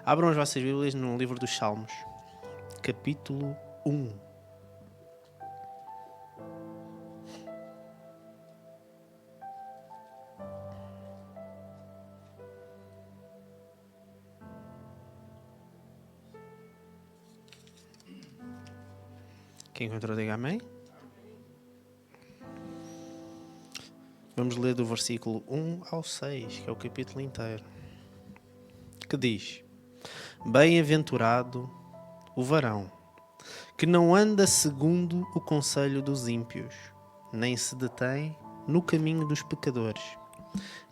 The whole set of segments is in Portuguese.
Abram as vossas Bíblias no livro dos Salmos, capítulo 1. Quem encontrou, diga amém. Vamos ler do versículo 1 ao 6, que é o capítulo inteiro, que diz: Bem-aventurado o varão, que não anda segundo o conselho dos ímpios, nem se detém no caminho dos pecadores,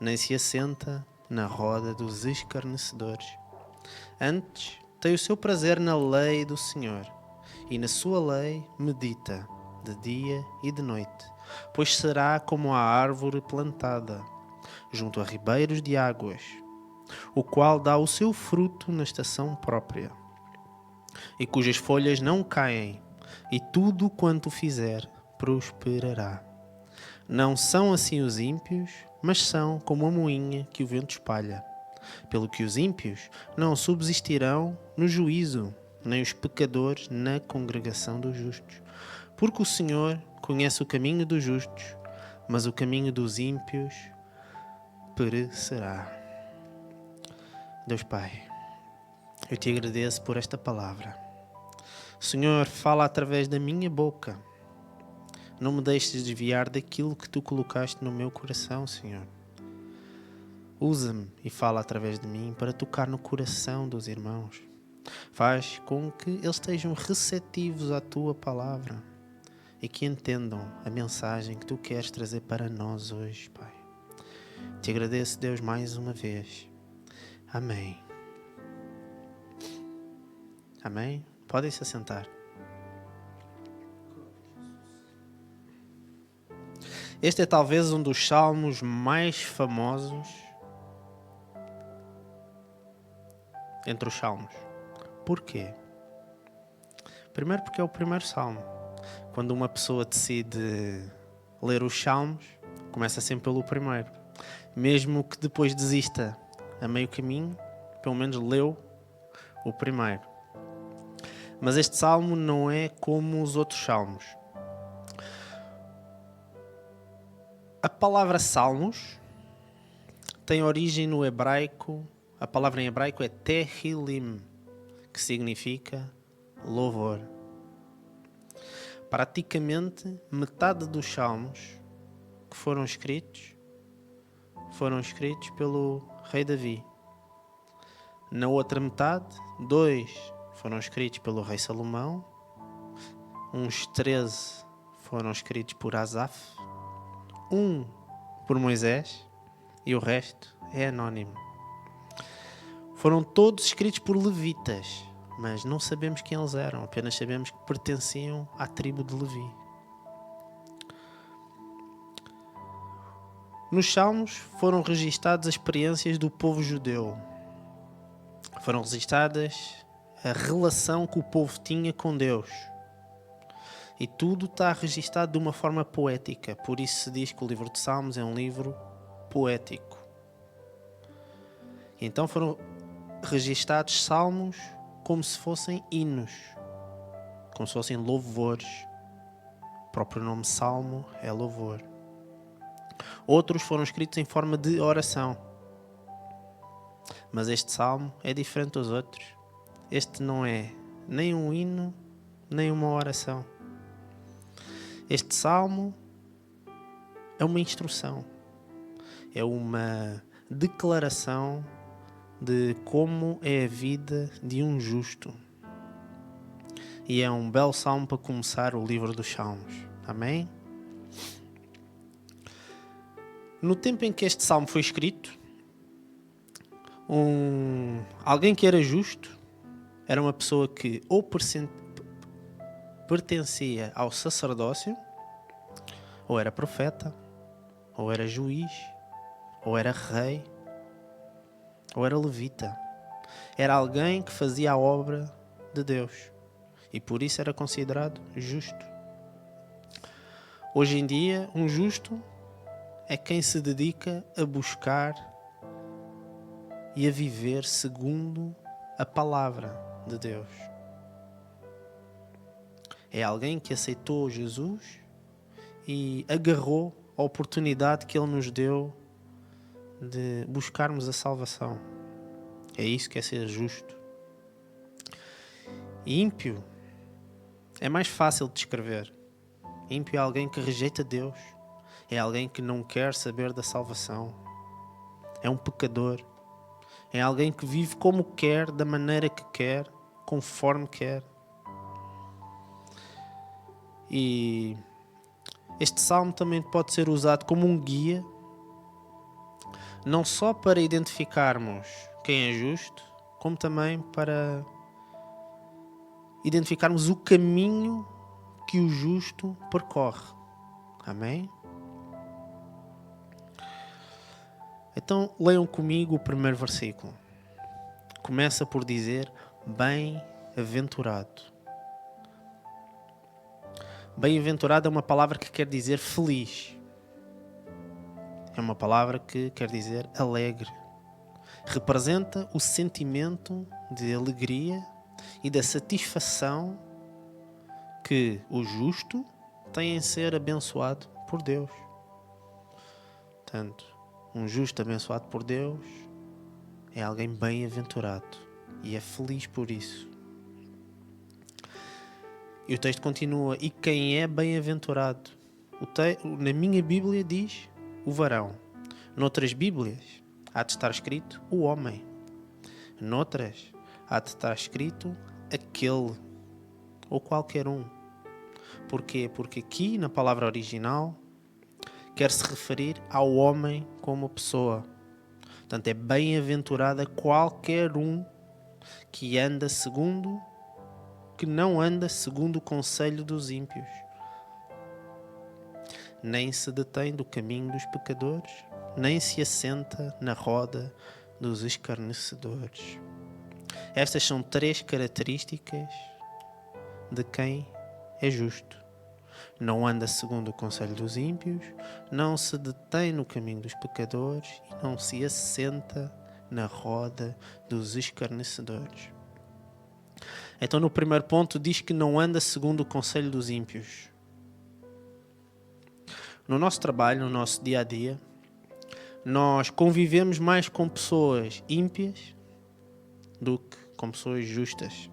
nem se assenta na roda dos escarnecedores. Antes, tem o seu prazer na lei do Senhor, e na sua lei medita de dia e de noite, pois será como a árvore plantada junto a ribeiros de águas, o qual dá o seu fruto na estação própria, e cujas folhas não caem, e tudo quanto fizer prosperará. Não são assim os ímpios, mas são como a moinha que o vento espalha. Pelo que os ímpios não subsistirão no juízo, nem os pecadores na congregação dos justos. Porque o Senhor conhece o caminho dos justos, mas o caminho dos ímpios perecerá. Deus Pai, eu te agradeço por esta palavra. Senhor, fala através da minha boca. Não me deixes desviar daquilo que tu colocaste no meu coração, Senhor. Usa-me e fala através de mim para tocar no coração dos irmãos. Faz com que eles estejam receptivos à tua palavra e que entendam a mensagem que tu queres trazer para nós hoje, Pai. Te agradeço, Deus, mais uma vez. Amém. Amém? Podem se assentar. Este é talvez um dos salmos mais famosos entre os salmos. Porquê? Primeiro porque é o primeiro salmo. Quando uma pessoa decide ler os salmos, começa sempre pelo primeiro. Mesmo que depois desista a meio caminho, pelo menos leu o primeiro. Mas este salmo não é como os outros salmos. A palavra salmos tem origem no hebraico. A palavra em hebraico é Tehillim, que significa louvor. Praticamente metade dos salmos que foram escritos pelo rei Davi. Na outra metade, 2 foram escritos pelo rei Salomão, uns 13 foram escritos por Asaf, 1 por Moisés e o resto é anónimo. Foram todos escritos por levitas, mas não sabemos quem eles eram, apenas sabemos que pertenciam à tribo de Levi. Nos Salmos foram registadas as experiências do povo judeu. Foram registadas a relação que o povo tinha com Deus. E tudo está registado de uma forma poética. Por isso se diz que o livro de Salmos é um livro poético. Então foram registados salmos como se fossem hinos, como se fossem louvores. O próprio nome salmo é louvor. Outros foram escritos em forma de oração. Mas este salmo é diferente dos outros. Este não é nem um hino, nem uma oração. Este salmo é uma instrução. É uma declaração de como é a vida de um justo. E é um belo salmo para começar o livro dos Salmos. Amém? No tempo em que este salmo foi escrito, alguém que era justo era uma pessoa que ou pertencia ao sacerdócio, ou era profeta, ou era juiz, ou era rei, ou era levita. Era alguém que fazia a obra de Deus e por isso era considerado justo. Hoje em dia, um justo é quem se dedica a buscar e a viver segundo a palavra de Deus. É alguém que aceitou Jesus e agarrou a oportunidade que Ele nos deu de buscarmos a salvação. É isso que é ser justo. E ímpio é mais fácil de descrever. Ímpio é alguém que rejeita Deus. É alguém que não quer saber da salvação. É um pecador. É alguém que vive como quer, da maneira que quer, conforme quer. E este salmo também pode ser usado como um guia, não só para identificarmos quem é justo, como também para identificarmos o caminho que o justo percorre. Amém? Então leiam comigo o primeiro versículo. Começa por dizer: bem-aventurado. Bem-aventurado é uma palavra que quer dizer feliz. É uma palavra que quer dizer alegre. Representa o sentimento de alegria e da satisfação que o justo tem em ser abençoado por Deus. Portanto, um justo abençoado por Deus é alguém bem-aventurado e é feliz por isso. E o texto continua: e quem é bem-aventurado? Na minha Bíblia diz o varão. Noutras Bíblias há de estar escrito o homem. Noutras há de estar escrito aquele ou qualquer um. Porquê? Porque aqui na palavra original quer-se referir ao homem como pessoa. Portanto, é bem-aventurada qualquer um que não anda segundo o conselho dos ímpios, nem se detém do caminho dos pecadores, nem se assenta na roda dos escarnecedores. Estas são 3 características de quem é justo. Não anda segundo o conselho dos ímpios, não se detém no caminho dos pecadores e não se assenta na roda dos escarnecedores. Então, no primeiro ponto, diz que não anda segundo o conselho dos ímpios. No nosso trabalho, no nosso dia a dia, nós convivemos mais com pessoas ímpias do que com pessoas justas.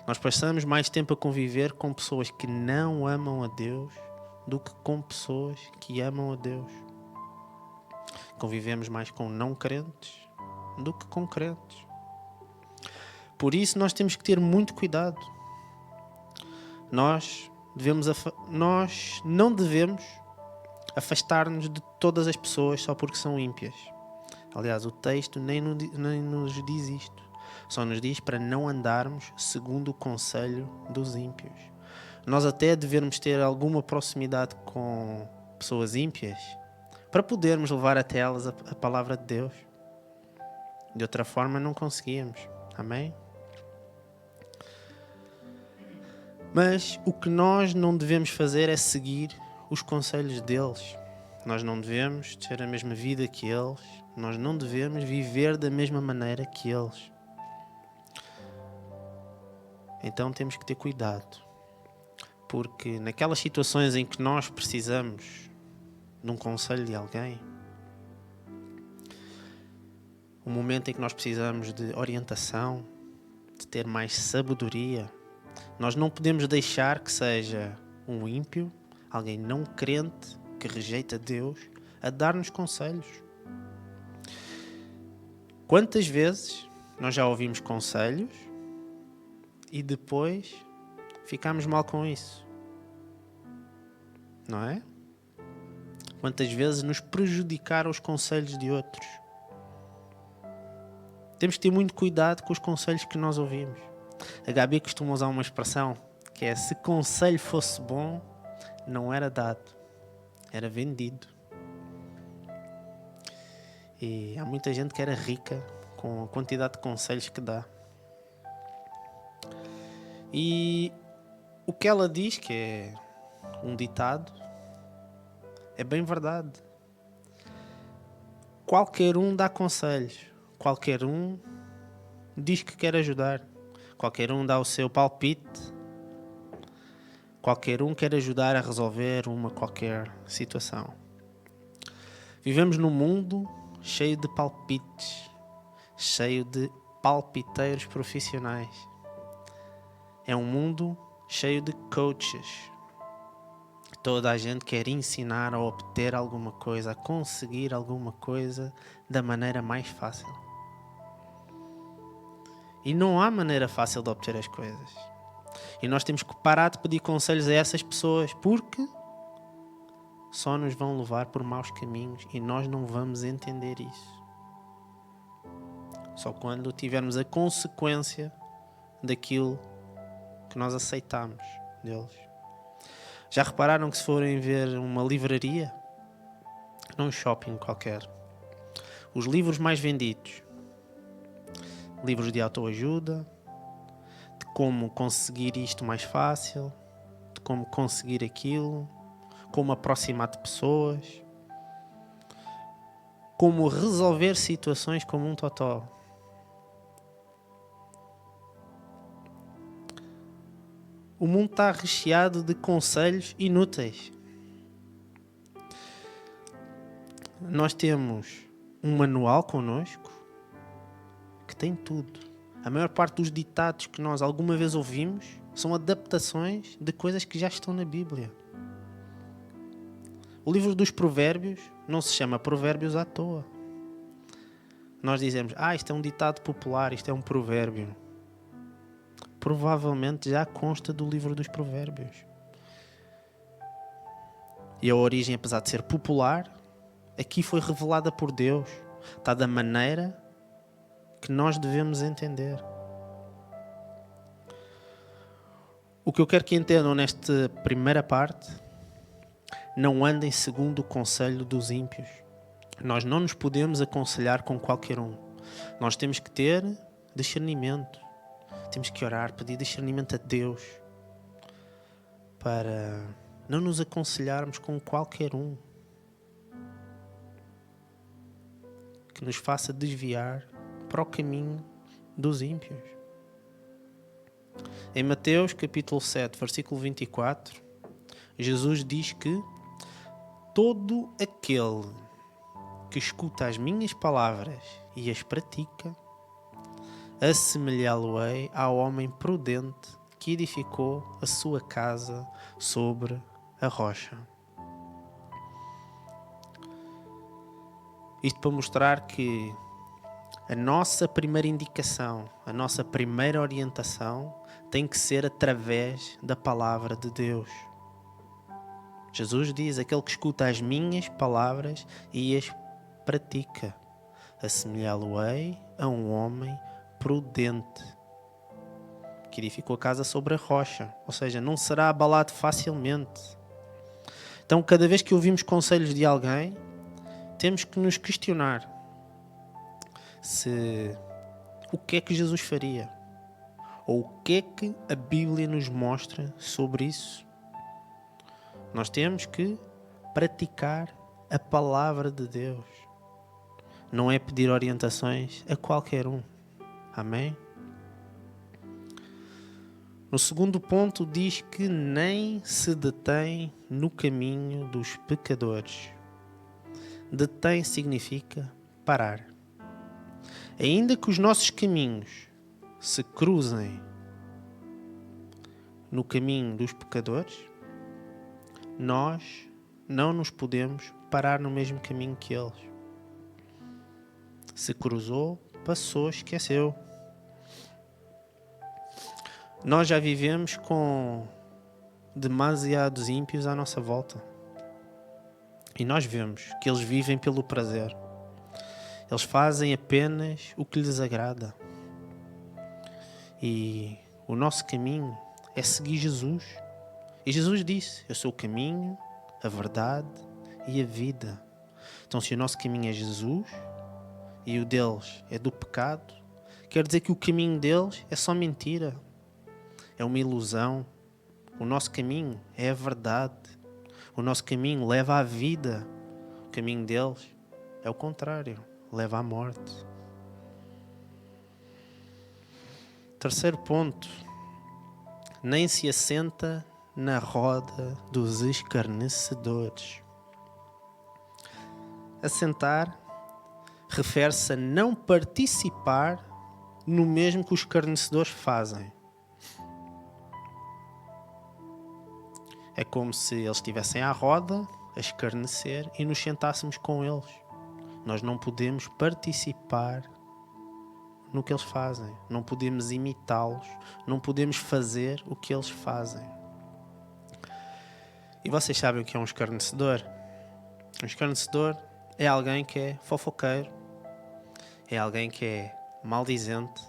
Nós passamos mais tempo a conviver com pessoas que não amam a Deus do que com pessoas que amam a Deus. Convivemos mais com não crentes do que com crentes. Por isso nós temos que ter muito cuidado. Nós não devemos afastar-nos de todas as pessoas só porque são ímpias. Aliás, o texto nem nos diz isto. Só nos diz para não andarmos segundo o conselho dos ímpios. Nós até devemos ter alguma proximidade com pessoas ímpias para podermos levar até elas a palavra de Deus. De outra forma não conseguíamos. Amém? Mas o que nós não devemos fazer é seguir os conselhos deles. Nós não devemos ter a mesma vida que eles. Nós não devemos viver da mesma maneira que eles. Então temos que ter cuidado. Porque naquelas situações em que nós precisamos de um conselho de alguém, o momento em que nós precisamos de orientação, de ter mais sabedoria, nós não podemos deixar que seja um ímpio, alguém não crente, que rejeita Deus, a dar-nos conselhos. Quantas vezes nós já ouvimos conselhos e depois ficamos mal com isso? Não é? Quantas vezes nos prejudicaram os conselhos de outros? Temos que ter muito cuidado com os conselhos que nós ouvimos. A Gabi costuma usar uma expressão que é: se conselho fosse bom, não era dado, era vendido. E há muita gente que era rica com a quantidade de conselhos que dá. E o que ela diz, que é um ditado, é bem verdade. Qualquer um dá conselhos. Qualquer um diz que quer ajudar. Qualquer um dá o seu palpite. Qualquer um quer ajudar a resolver uma qualquer situação. Vivemos num mundo cheio de palpites, cheio de palpiteiros profissionais. É um mundo cheio de coaches. Toda a gente quer ensinar a obter alguma coisa, a conseguir alguma coisa da maneira mais fácil. E não há maneira fácil de obter as coisas. E nós temos que parar de pedir conselhos a essas pessoas, porque só nos vão levar por maus caminhos e nós não vamos entender isso. Só quando tivermos a consequência daquilo que nós aceitamos deles. Já repararam que se forem ver uma livraria, num shopping qualquer, os livros mais vendidos, livros de autoajuda, de como conseguir isto mais fácil, de como conseguir aquilo, como aproximar de pessoas, como resolver situações como um totó. O mundo está recheado de conselhos inúteis. Nós temos um manual connosco que tem tudo. A maior parte dos ditados que nós alguma vez ouvimos são adaptações de coisas que já estão na Bíblia. O livro dos Provérbios não se chama Provérbios à toa. Nós dizemos, isto é um ditado popular, isto é um provérbio. Provavelmente já consta do livro dos Provérbios. E a origem, apesar de ser popular, aqui foi revelada por Deus. Está da maneira que nós devemos entender. O que eu quero que entendam nesta primeira parte, não andem segundo o conselho dos ímpios. Nós não nos podemos aconselhar com qualquer um. Nós temos que ter discernimento. Temos que orar, pedir discernimento a Deus para não nos aconselharmos com qualquer um que nos faça desviar para o caminho dos ímpios. Em Mateus capítulo 7, versículo 24, Jesus diz que todo aquele que escuta as minhas palavras e as pratica, assemelhá-lo-ei ao homem prudente que edificou a sua casa sobre a rocha. Isto para mostrar que a nossa primeira indicação, a nossa primeira orientação tem que ser através da palavra de Deus. Jesus diz, aquele que escuta as minhas palavras e as pratica, assemelhá-lo-ei a um homem prudente que edificou a casa sobre a rocha, ou seja, não será abalado facilmente. Então, cada vez que ouvimos conselhos de alguém, temos que nos questionar o que é que Jesus faria, ou o que é que a Bíblia nos mostra sobre isso. Nós temos que praticar a palavra de Deus. Não é pedir orientações a qualquer um. Amém? No segundo ponto diz que nem se detém no caminho dos pecadores. Detém significa parar. Ainda que os nossos caminhos se cruzem no caminho dos pecadores, nós não nos podemos parar no mesmo caminho que eles. Se cruzou, passou, esqueceu. Nós já vivemos com demasiados ímpios à nossa volta. E nós vemos que eles vivem pelo prazer. Eles fazem apenas o que lhes agrada. E o nosso caminho é seguir Jesus. E Jesus disse, eu sou o caminho, a verdade e a vida. Então, se o nosso caminho é Jesus e o deles é do pecado, quer dizer que o caminho deles é só mentira. É uma ilusão. O nosso caminho é a verdade. O nosso caminho leva à vida. O caminho deles é o contrário. Leva à morte. Terceiro ponto. Nem se assenta na roda dos escarnecedores. Assentar refere-se a não participar no mesmo que os escarnecedores fazem. É como se eles estivessem à roda a escarnecer e nos sentássemos com eles. Nós não podemos participar no que eles fazem, não podemos imitá-los, não podemos fazer o que eles fazem. E vocês sabem o que é um escarnecedor? Um escarnecedor é alguém que é fofoqueiro, é alguém que é maldizente,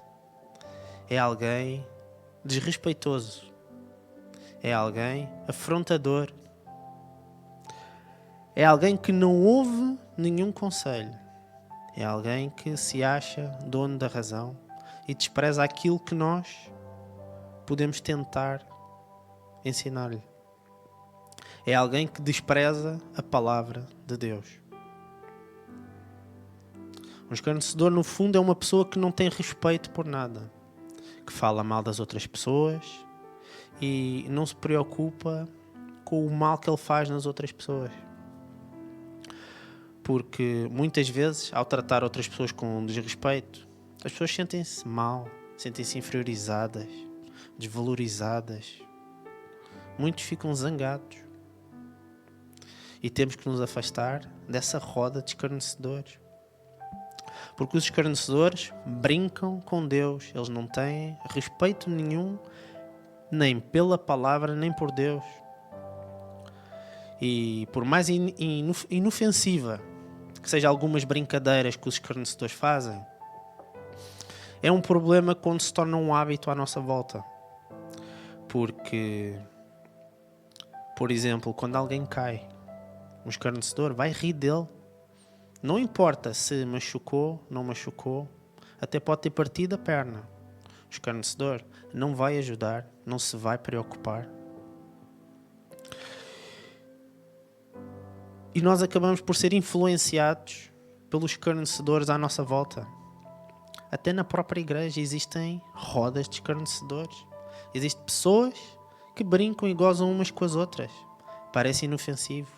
é alguém desrespeitoso, é alguém afrontador, é alguém que não ouve nenhum conselho. É alguém que se acha dono da razão e despreza aquilo que nós podemos tentar ensinar-lhe. É alguém que despreza a palavra de Deus. Um escarnecedor, no fundo, é uma pessoa que não tem respeito por nada, que fala mal das outras pessoas e não se preocupa com o mal que ele faz nas outras pessoas. Porque muitas vezes, ao tratar outras pessoas com desrespeito, as pessoas sentem-se mal, sentem-se inferiorizadas, desvalorizadas. Muitos ficam zangados. E temos que nos afastar dessa roda de escarnecedores. Porque os escarnecedores brincam com Deus. Eles não têm respeito nenhum, nem pela palavra, nem por Deus. E por mais inofensiva que sejam algumas brincadeiras que os escarnecedores fazem, é um problema quando se torna um hábito à nossa volta. Porque, por exemplo, quando alguém cai, um escarnecedor vai rir dele. Não importa se machucou, não machucou, até pode ter partido a perna. O escarnecedor não vai ajudar, não se vai preocupar. E nós acabamos por ser influenciados pelos escarnecedores à nossa volta. Até na própria igreja existem rodas de escarnecedores. Existem pessoas que brincam e gozam umas com as outras. Parece inofensivo.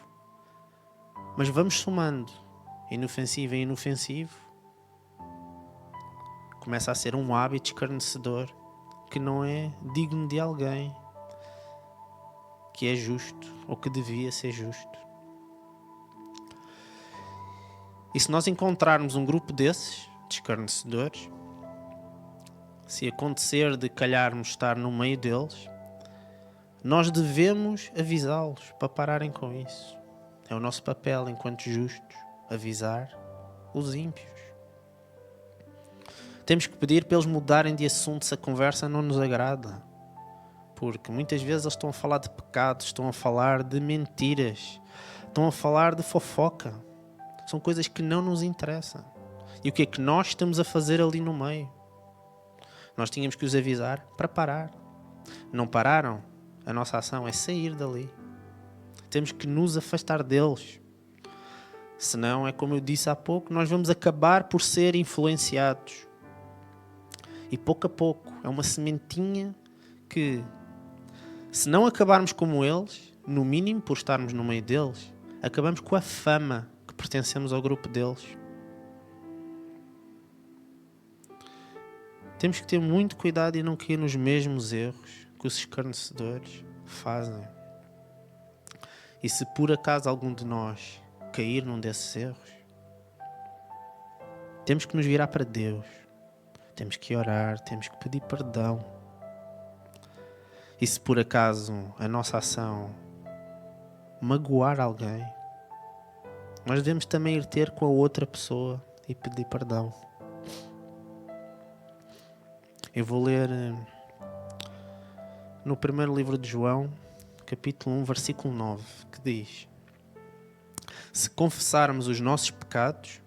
Mas vamos somando inofensivo em inofensivo. Começa a ser um hábito escarnecedor que não é digno de alguém que é justo ou que devia ser justo. E se nós encontrarmos um grupo desses, de escarnecedores, se acontecer de calharmos estar no meio deles, nós devemos avisá-los para pararem com isso. É o nosso papel enquanto justos, avisar os ímpios. Temos que pedir para eles mudarem de assunto se a conversa não nos agrada. Porque muitas vezes eles estão a falar de pecados, estão a falar de mentiras, estão a falar de fofoca. São coisas que não nos interessam. E o que é que nós estamos a fazer ali no meio? Nós tínhamos que os avisar para parar. Não pararam? A nossa ação é sair dali. Temos que nos afastar deles. Senão, é como eu disse há pouco, nós vamos acabar por ser influenciados. E pouco a pouco, é uma sementinha que, se não acabarmos como eles, no mínimo por estarmos no meio deles, acabamos com a fama que pertencemos ao grupo deles. Temos que ter muito cuidado e não cair nos mesmos erros que os escarnecedores fazem. E se por acaso algum de nós cair num desses erros, temos que nos virar para Deus. Temos que orar, temos que pedir perdão. E se por acaso a nossa ação magoar alguém, nós devemos também ir ter com a outra pessoa e pedir perdão. Eu vou ler no primeiro livro de João, capítulo 1, versículo 9, que diz: se confessarmos os nossos pecados,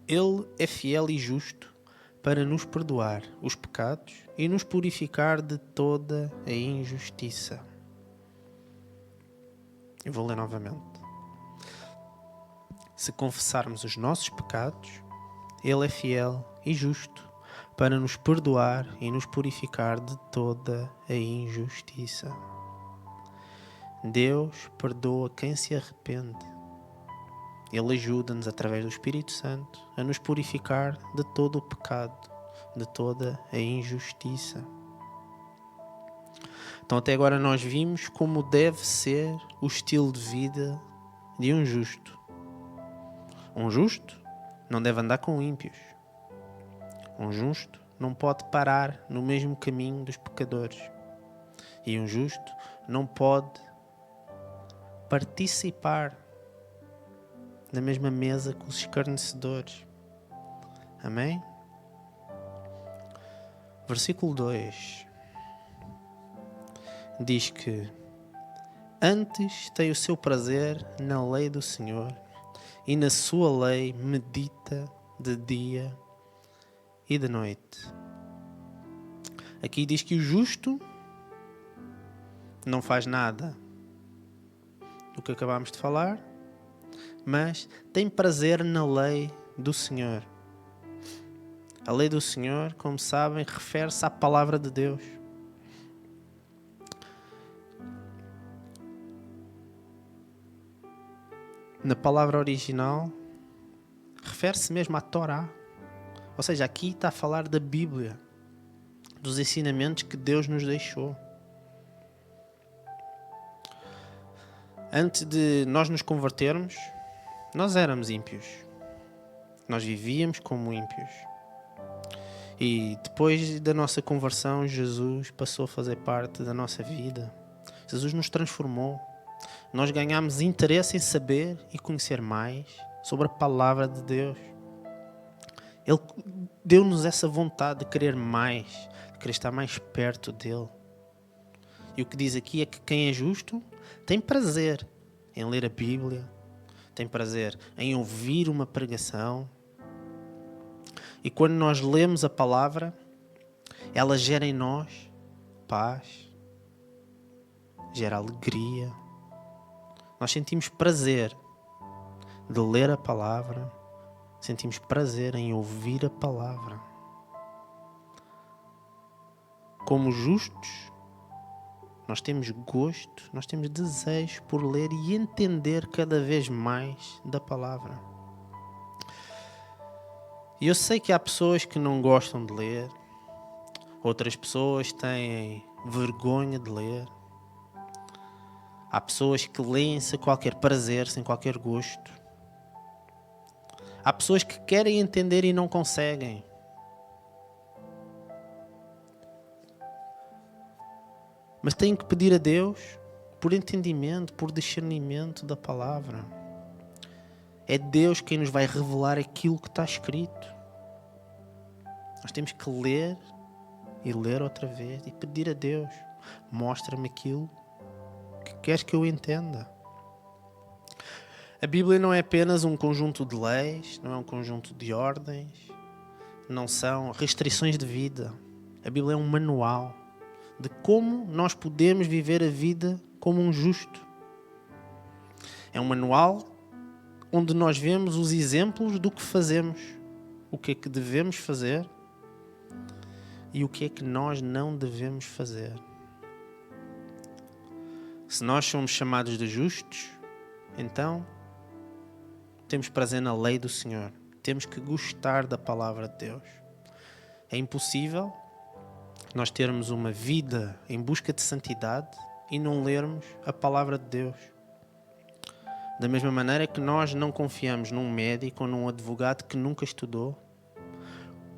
Ele é fiel e justo para nos perdoar os pecados e nos purificar de toda a injustiça. Eu vou ler novamente. Se confessarmos os nossos pecados, Ele é fiel e justo para nos perdoar e nos purificar de toda a injustiça. Deus perdoa quem se arrepende. Ele ajuda-nos, através do Espírito Santo, a nos purificar de todo o pecado, de toda a injustiça. Então até agora nós vimos como deve ser o estilo de vida de um justo. Um justo não deve andar com ímpios. Um justo não pode parar no mesmo caminho dos pecadores. E um justo não pode participar na mesma mesa que os escarnecedores. Amém? Versículo 2 diz que antes tem o seu prazer na lei do Senhor e na sua lei medita de dia e de noite. Aqui diz que o justo não faz nada do que acabámos de falar, mas tem prazer na lei do Senhor. A lei do Senhor, como sabem, refere-se à palavra de Deus. Na palavra original, refere-se mesmo à Torá. Ou seja, aqui está a falar da Bíblia, dos ensinamentos que Deus nos deixou. Antes de nós nos convertermos, nós éramos ímpios. Nós vivíamos como ímpios. E depois da nossa conversão, Jesus passou a fazer parte da nossa vida. Jesus nos transformou. Nós ganhámos interesse em saber e conhecer mais sobre a palavra de Deus. Ele deu-nos essa vontade de querer mais, de querer estar mais perto dele. E o que diz aqui é que quem é justo tem prazer em ler a Bíblia, tem prazer em ouvir uma pregação. E quando nós lemos a palavra, ela gera em nós paz, gera alegria. Nós sentimos prazer de ler a palavra, sentimos prazer em ouvir a palavra. Como justos, nós temos gosto, nós temos desejo por ler e entender cada vez mais da palavra. E eu sei que há pessoas que não gostam de ler, outras pessoas têm vergonha de ler. Há pessoas que leem sem qualquer prazer, sem qualquer gosto. Há pessoas que querem entender e não conseguem. Mas têm que pedir a Deus por entendimento, por discernimento da palavra. É Deus quem nos vai revelar aquilo que está escrito. Nós temos que ler e ler outra vez e pedir a Deus: mostra-me aquilo que queres que eu entenda. A Bíblia não é apenas um conjunto de leis, não é um conjunto de ordens, não são restrições de vida. A Bíblia é um manual de como nós podemos viver a vida como um justo. É um manual onde nós vemos os exemplos do que fazemos, o que é que devemos fazer e o que é que nós não devemos fazer. Se nós somos chamados de justos, então temos prazer na lei do Senhor. Temos que gostar da palavra de Deus. É impossível nós termos uma vida em busca de santidade e não lermos a palavra de Deus. Da mesma maneira que nós não confiamos num médico ou num advogado que nunca estudou,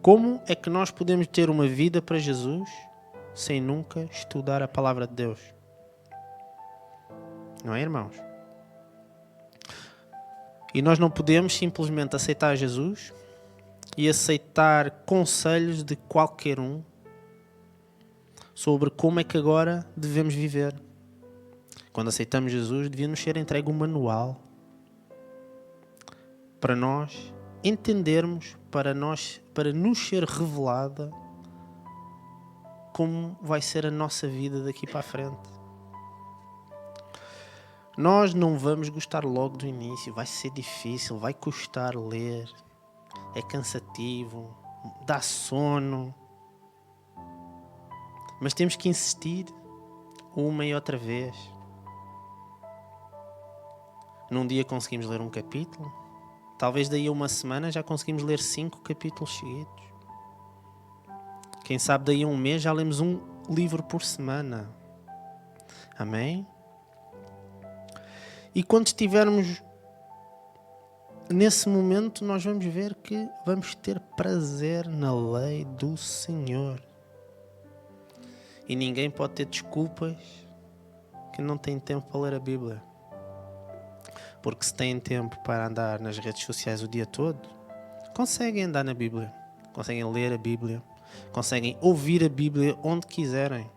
como é que nós podemos ter uma vida para Jesus sem nunca estudar a palavra de Deus? Não é, irmãos? E nós não podemos simplesmente aceitar Jesus e aceitar conselhos de qualquer um sobre como é que agora devemos viver. Quando aceitamos Jesus, devia-nos ser entregue um manual para nós entendermos, para nos ser revelada como vai ser a nossa vida daqui para a frente. Nós não vamos gostar logo do início, vai ser difícil, vai custar ler, é cansativo, dá sono. Mas temos que insistir uma e outra vez. Num dia conseguimos ler um capítulo. Talvez daí a uma semana já conseguimos ler 5 capítulos seguidos. Quem sabe daí a um mês já lemos um livro por semana. Amém? E quando estivermos nesse momento, nós vamos ver que vamos ter prazer na lei do Senhor. E ninguém pode ter desculpas que não tem tempo para ler a Bíblia. Porque se têm tempo para andar nas redes sociais o dia todo, conseguem andar na Bíblia, conseguem ler a Bíblia, conseguem ouvir a Bíblia onde quiserem.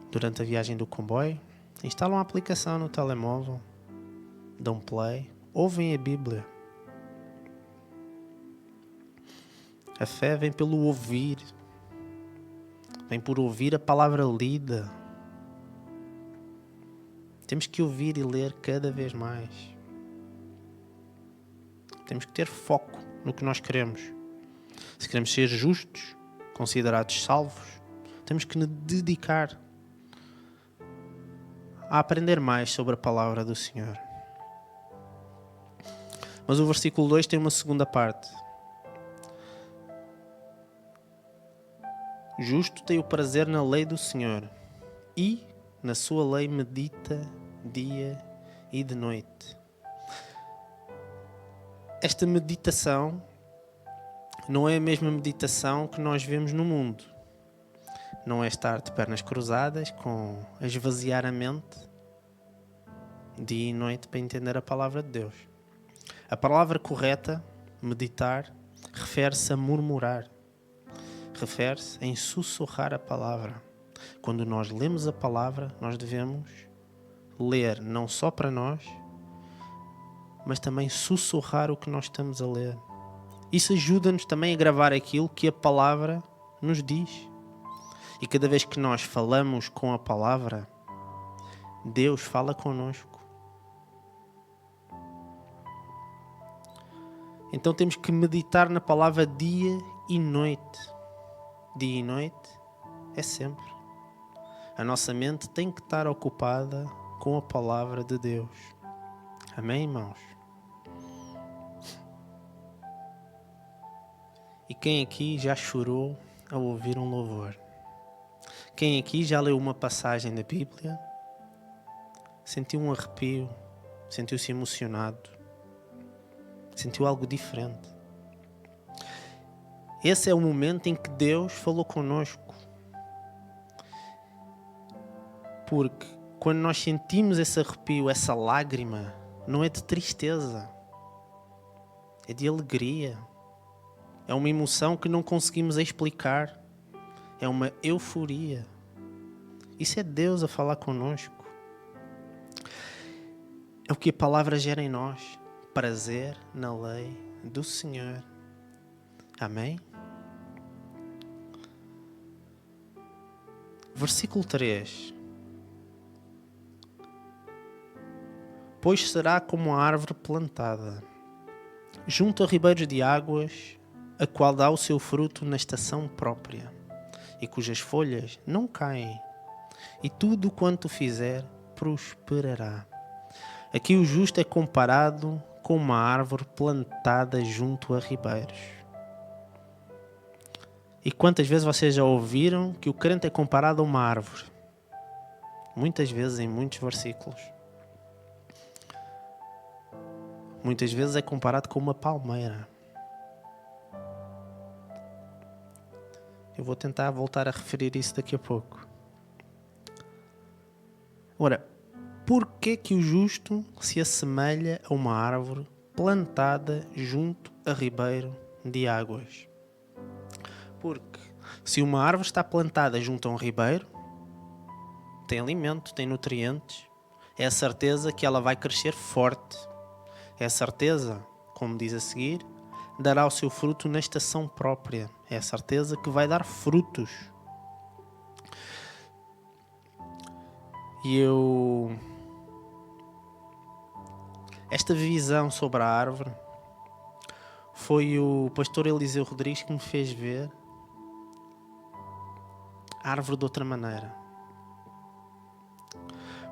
Durante a viagem do comboio, instalam a aplicação no telemóvel, dão play, ouvem a Bíblia. A fé vem pelo ouvir, vem por ouvir a palavra lida. Temos que ouvir e ler cada vez mais. Temos que ter foco no que nós queremos. Se queremos ser justos, considerados salvos, temos que nos dedicar a aprender mais sobre a palavra do Senhor. Mas o versículo 2 tem uma segunda parte. O justo tem o prazer na lei do Senhor e na sua lei medita dia e de noite. Esta meditação não é a mesma meditação que nós vemos no mundo. Não é estar de pernas cruzadas a esvaziar a mente dia e noite para entender a palavra de Deus. A palavra correta, meditar, refere-se a murmurar. Refere-se em sussurrar a palavra. Quando nós lemos a palavra, nós devemos ler não só para nós, mas também sussurrar o que nós estamos a ler. Isso ajuda-nos também a gravar aquilo que a palavra nos diz. E cada vez que nós falamos com a palavra, Deus fala connosco. Então temos que meditar na palavra dia e noite. Dia e noite é sempre. A nossa mente tem que estar ocupada com a palavra de Deus. Amém, irmãos? E quem aqui já chorou ao ouvir um louvor? Quem aqui já leu uma passagem da Bíblia? Sentiu um arrepio? Sentiu-se emocionado? Sentiu algo diferente? Esse é o momento em que Deus falou connosco. Porque quando nós sentimos esse arrepio, essa lágrima, não é de tristeza, é de alegria. É uma emoção que não conseguimos explicar. É uma euforia. Isso é Deus a falar connosco. É o que a palavra gera em nós. Prazer na lei do Senhor. Amém? Versículo 3. Pois será como a árvore plantada junto a ribeiros de águas, a qual dá o seu fruto na estação própria, e cujas folhas não caem, e tudo quanto fizer prosperará. Aqui o justo é comparado com uma árvore plantada junto a ribeiros. E quantas vezes vocês já ouviram que o crente é comparado a uma árvore? Muitas vezes, em muitos versículos. Muitas vezes é comparado com uma palmeira. Eu vou tentar voltar a referir isso daqui a pouco. Ora, porquê que o justo se assemelha a uma árvore plantada junto a ribeiro de águas? Porque se uma árvore está plantada junto a um ribeiro, tem alimento, tem nutrientes, é a certeza que ela vai crescer forte. É a certeza, como diz a seguir, dará o seu fruto na estação própria. É a certeza que vai dar frutos. E esta visão sobre a árvore Foi o pastor Eliseu Rodrigues que me fez ver a árvore de outra maneira.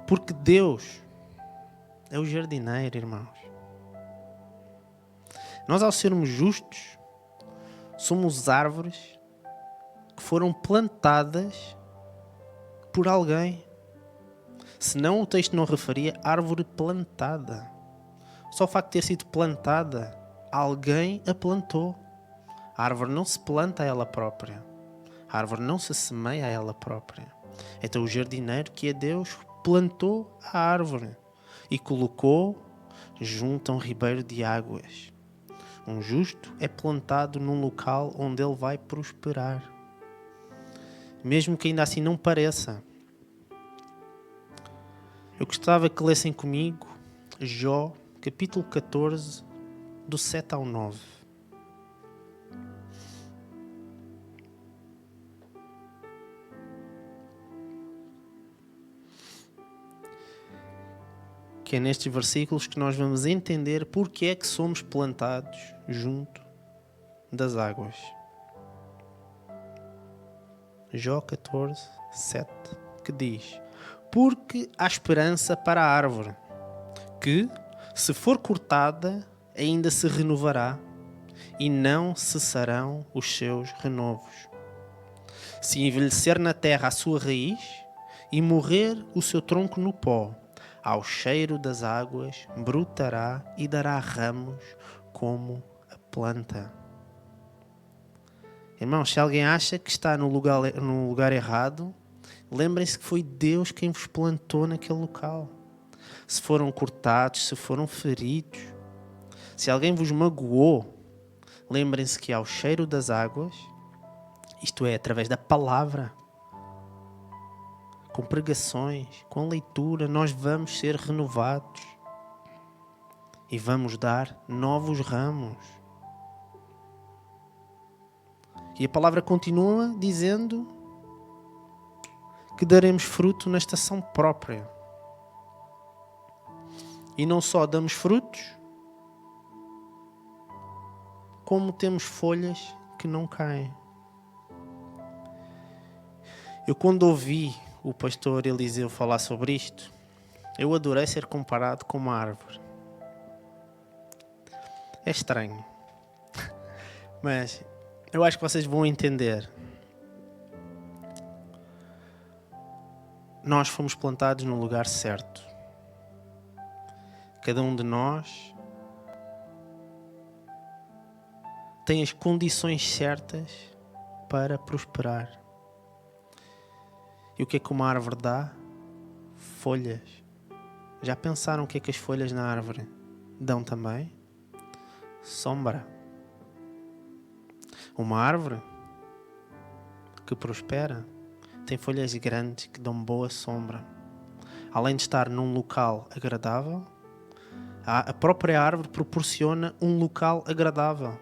Porque Deus é o jardineiro, irmãos. Nós, ao sermos justos, somos árvores que foram plantadas por alguém. Senão o texto não referia árvore plantada. Só o facto de ter sido plantada, alguém a plantou. A árvore não se planta a ela própria. A árvore não se semeia a ela própria. Então o jardineiro, que é Deus, plantou a árvore e colocou junto a um ribeiro de águas. Um justo é plantado num local onde ele vai prosperar. Mesmo que ainda assim não pareça. Eu gostava que lessem comigo Jó, capítulo 14, do 7 ao 9. Que é nestes versículos que nós vamos entender porque é que somos plantados junto das águas. Jó 14, 7, que diz: porque há esperança para a árvore, que, se for cortada, ainda se renovará, e não cessarão os seus renovos. Se envelhecer na terra a sua raiz, e morrer o seu tronco no pó, ao cheiro das águas brotará e dará ramos como a planta. Irmãos, se alguém acha que está no lugar errado, lembrem-se que foi Deus quem vos plantou naquele local. Se foram cortados, se foram feridos, se alguém vos magoou, lembrem-se que ao cheiro das águas, isto é, através da palavra, com pregações, com leitura, nós vamos ser renovados e vamos dar novos ramos. E a palavra continua dizendo que daremos fruto na estação própria. E não só damos frutos, como temos folhas que não caem. Eu, quando ouvi o pastor Eliseu falar sobre isto, eu adorei ser comparado com uma árvore. É estranho, mas eu acho que vocês vão entender. Nós fomos plantados no lugar certo. Cada um de nós tem as condições certas para prosperar. E o que é que uma árvore dá? Folhas. Já pensaram o que é que as folhas na árvore dão também? Sombra. Uma árvore que prospera tem folhas grandes que dão boa sombra. Além de estar num local agradável, a própria árvore proporciona um local agradável.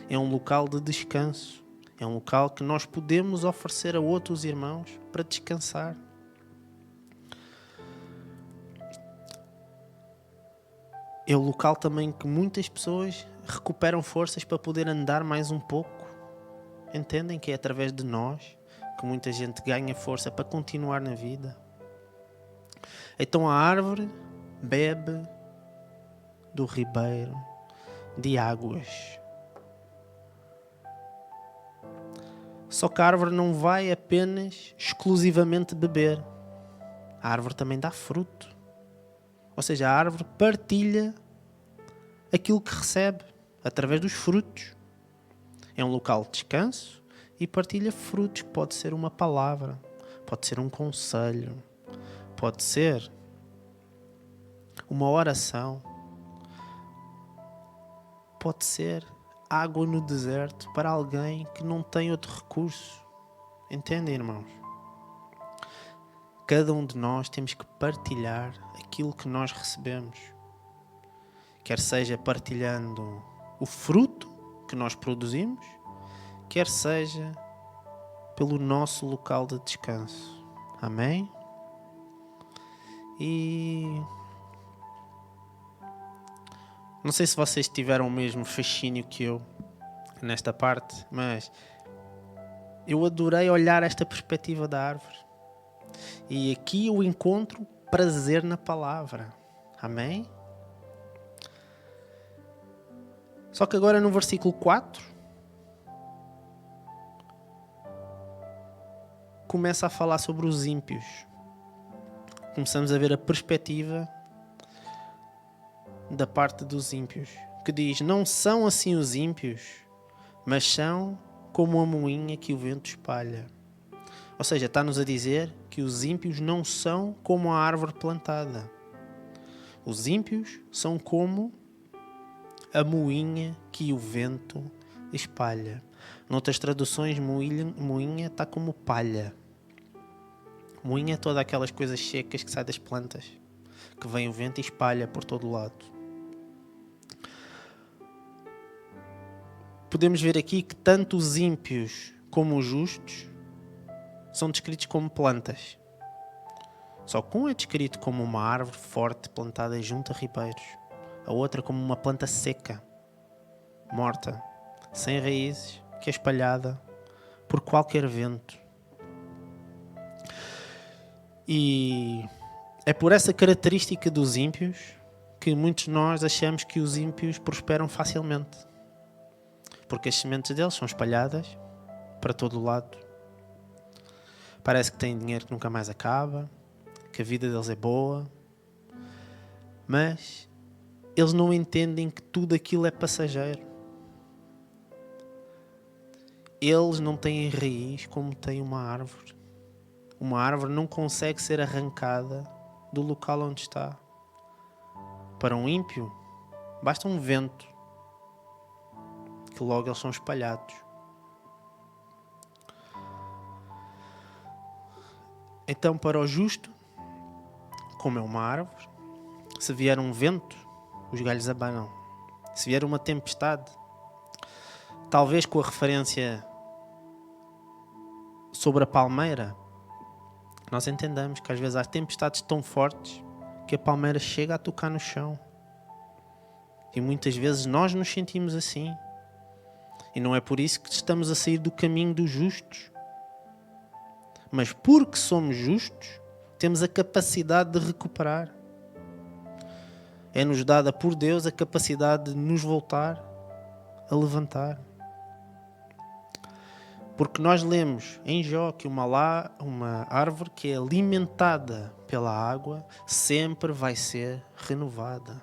É um local de descanso. É um local que nós podemos oferecer a outros irmãos para descansar. É o local também que muitas pessoas recuperam forças para poder andar mais um pouco. Entendem que é através de nós que muita gente ganha força para continuar na vida. Então a árvore bebe do ribeiro de águas. Só que a árvore não vai apenas exclusivamente beber. A árvore também dá fruto. Ou seja, a árvore partilha aquilo que recebe através dos frutos. É um local de descanso e partilha frutos, que pode ser uma palavra, pode ser um conselho, pode ser uma oração, pode ser água no deserto para alguém que não tem outro recurso. Entendem, irmãos? Cada um de nós temos que partilhar aquilo que nós recebemos. Quer seja partilhando o fruto que nós produzimos, quer seja pelo nosso local de descanso. Amém? E não sei se vocês tiveram o mesmo fascínio que eu nesta parte, mas eu adorei olhar esta perspectiva da árvore. E aqui eu encontro prazer na palavra. Amém? Só que agora no versículo 4 começa a falar sobre os ímpios. Começamos a ver a perspectiva da parte dos ímpios, que diz: não são assim os ímpios, mas são como a moinha que o vento espalha. Ou seja, está-nos a dizer que os ímpios não são como a árvore plantada. Os ímpios são como a moinha que o vento espalha. Noutras traduções, moinha está como palha. Moinha é todas aquelas coisas secas que saem das plantas, que vem o vento e espalha por todo o lado. Podemos ver aqui que tanto os ímpios como os justos são descritos como plantas. Só que um é descrito como uma árvore forte plantada junto a ribeiros, a outra como uma planta seca, morta, sem raízes, que é espalhada por qualquer vento. E é por essa característica dos ímpios que muitos de nós achamos que os ímpios prosperam facilmente, porque as sementes deles são espalhadas para todo o lado. Parece que têm dinheiro que nunca mais acaba, que a vida deles é boa, mas eles não entendem que tudo aquilo é passageiro. Eles não têm raiz como tem uma árvore. Uma árvore não consegue ser arrancada do local onde está. Para um ímpio, basta um vento, que logo eles são espalhados. Então, para o justo, como é uma árvore, se vier um vento, os galhos abanam. Se vier uma tempestade, talvez com a referência sobre a palmeira, nós entendamos que às vezes há tempestades tão fortes que a palmeira chega a tocar no chão. E muitas vezes nós nos sentimos assim. E não é por isso que estamos a sair do caminho dos justos. Mas porque somos justos, temos a capacidade de recuperar. É-nos dada por Deus a capacidade de nos voltar a levantar. Porque nós lemos em Jó que uma árvore que é alimentada pela água sempre vai ser renovada.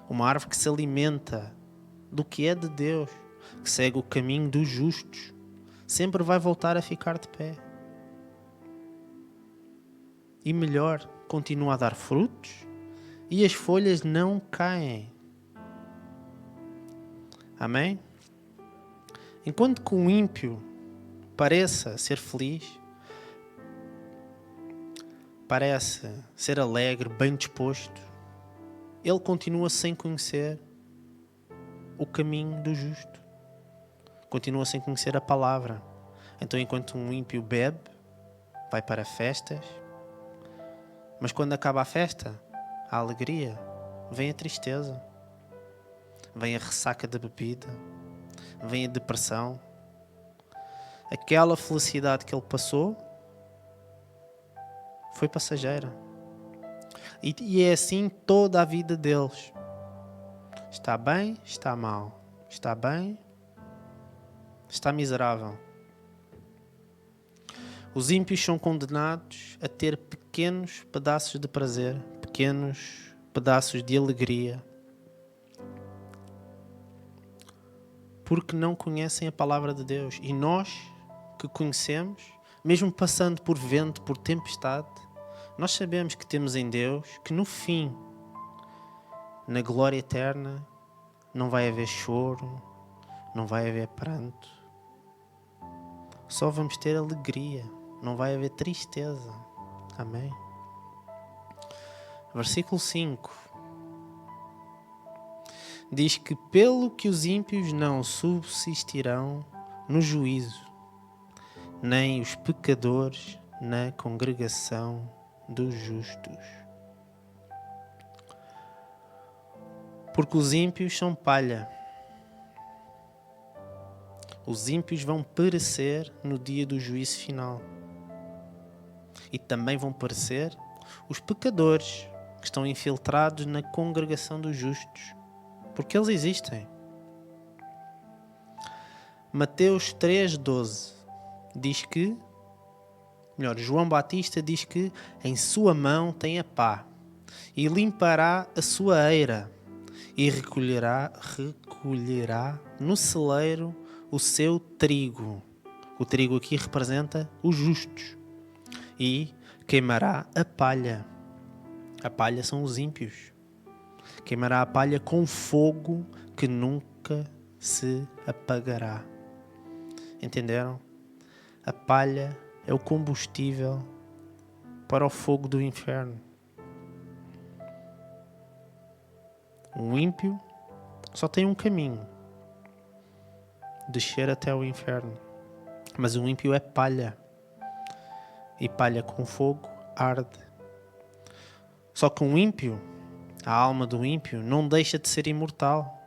Uma árvore que se alimenta do que é de Deus, que segue o caminho dos justos, sempre vai voltar a ficar de pé. E melhor, continua a dar frutos e as folhas não caem. Amém? Enquanto que um ímpio pareça ser feliz, parece ser alegre, bem disposto, ele continua sem conhecer o caminho do justo. Continua sem conhecer a palavra. Então, enquanto um ímpio bebe, vai para festas, mas quando acaba a festa, a alegria, vem a tristeza, vem a ressaca da bebida, vem a depressão. Aquela felicidade que ele passou foi passageira. E é assim toda a vida deles. Está bem, está mal. Está bem, está miserável. Os ímpios são condenados a ter pequenos pedaços de prazer, pequenos pedaços de alegria, porque não conhecem a palavra de Deus. E nós que conhecemos, mesmo passando por vento, por tempestade, nós sabemos que temos em Deus que no fim, na glória eterna, não vai haver choro, não vai haver pranto. Só vamos ter alegria, não vai haver tristeza. Amém? Versículo 5 diz que pelo que os ímpios não subsistirão no juízo, nem os pecadores na congregação dos justos. Porque os ímpios são palha. Os ímpios vão perecer no dia do juízo final. E também vão perecer os pecadores que estão infiltrados na congregação dos justos, porque eles existem. Mateus 3,12 diz que, João Batista diz que em sua mão tem a pá e limpará a sua eira e recolherá no celeiro o seu trigo. O trigo aqui representa os justos. E queimará a palha. A palha são os ímpios. Queimará a palha com fogo que nunca se apagará. Entenderam? A palha é o combustível para o fogo do inferno. Um ímpio só tem um caminho: descer até o inferno. Mas um ímpio é palha. E palha com fogo arde. Só que um ímpio, a alma do ímpio, não deixa de ser imortal.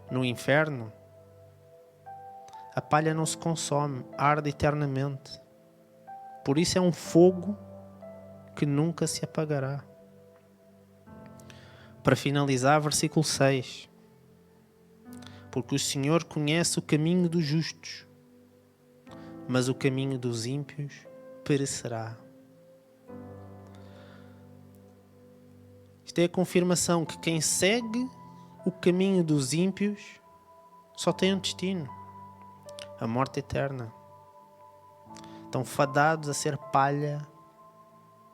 No inferno, a palha não se consome, arde eternamente. Por isso é um fogo que nunca se apagará. Para finalizar, versículo 6. Porque o Senhor conhece o caminho dos justos, mas o caminho dos ímpios perecerá. Isto é a confirmação que quem segue o caminho dos ímpios só tem um destino: a morte eterna. Estão fadados a ser palha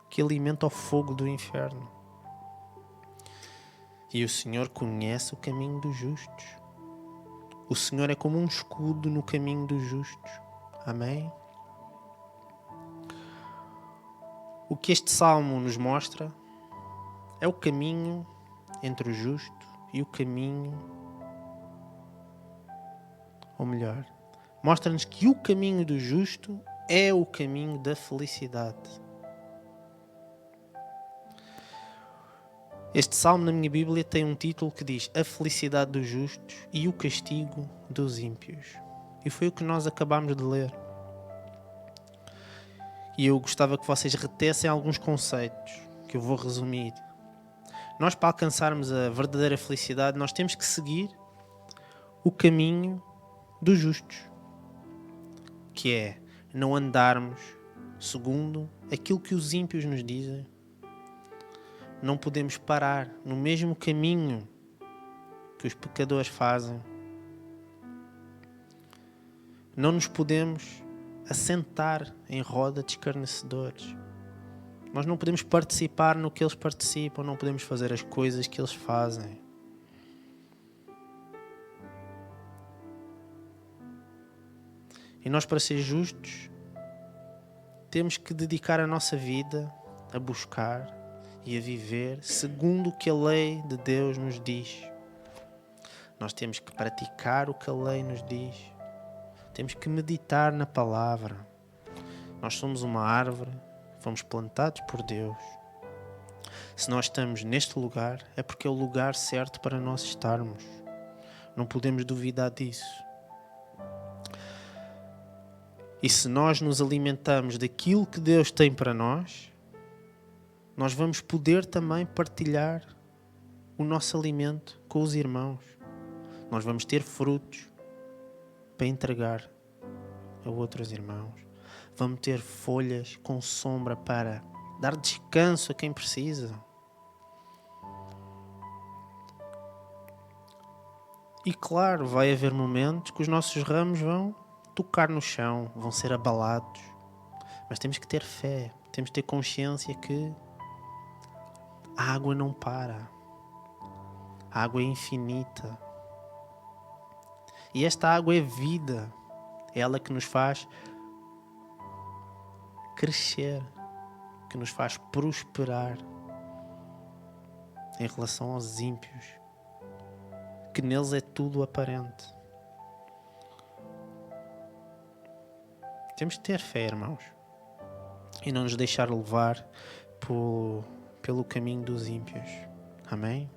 que alimenta o fogo do inferno. E o Senhor conhece o caminho dos justos. O Senhor é como um escudo no caminho dos justos. Amém? O que este salmo nos mostra é o caminho entre o justo e o caminho, ou melhor, mostra-nos que o caminho do justo é o caminho da felicidade. Este salmo na minha Bíblia tem um título que diz: A felicidade dos justos e o castigo dos ímpios. E foi o que nós acabámos de ler. E eu gostava que vocês retessem alguns conceitos que eu vou resumir. Nós, para alcançarmos a verdadeira felicidade, nós temos que seguir o caminho dos justos, que é não andarmos segundo aquilo que os ímpios nos dizem. Não podemos parar no mesmo caminho que os pecadores fazem. Não nos podemos assentar em roda de escarnecedores. Nós não podemos participar no que eles participam, não podemos fazer as coisas que eles fazem. E nós, para ser justos, temos que dedicar a nossa vida a buscar e a viver segundo o que a lei de Deus nos diz. Nós temos que praticar o que a lei nos diz. Temos que meditar na palavra. Nós somos uma árvore, fomos plantados por Deus. Se nós estamos neste lugar, é porque é o lugar certo para nós estarmos. Não podemos duvidar disso. E se nós nos alimentamos daquilo que Deus tem para nós, nós vamos poder também partilhar o nosso alimento com os irmãos. Nós vamos ter frutos para entregar a outros irmãos. Vamos ter folhas com sombra para dar descanso a quem precisa. E claro, vai haver momentos que os nossos ramos vão tocar no chão, vão ser abalados. Mas temos que ter fé, temos que ter consciência que a água não para. A água é infinita. E esta água é vida. É ela que nos faz crescer, que nos faz prosperar em relação aos ímpios, que neles é tudo aparente. Temos que ter fé, irmãos, e não nos deixar levar pelo caminho dos ímpios. Amém?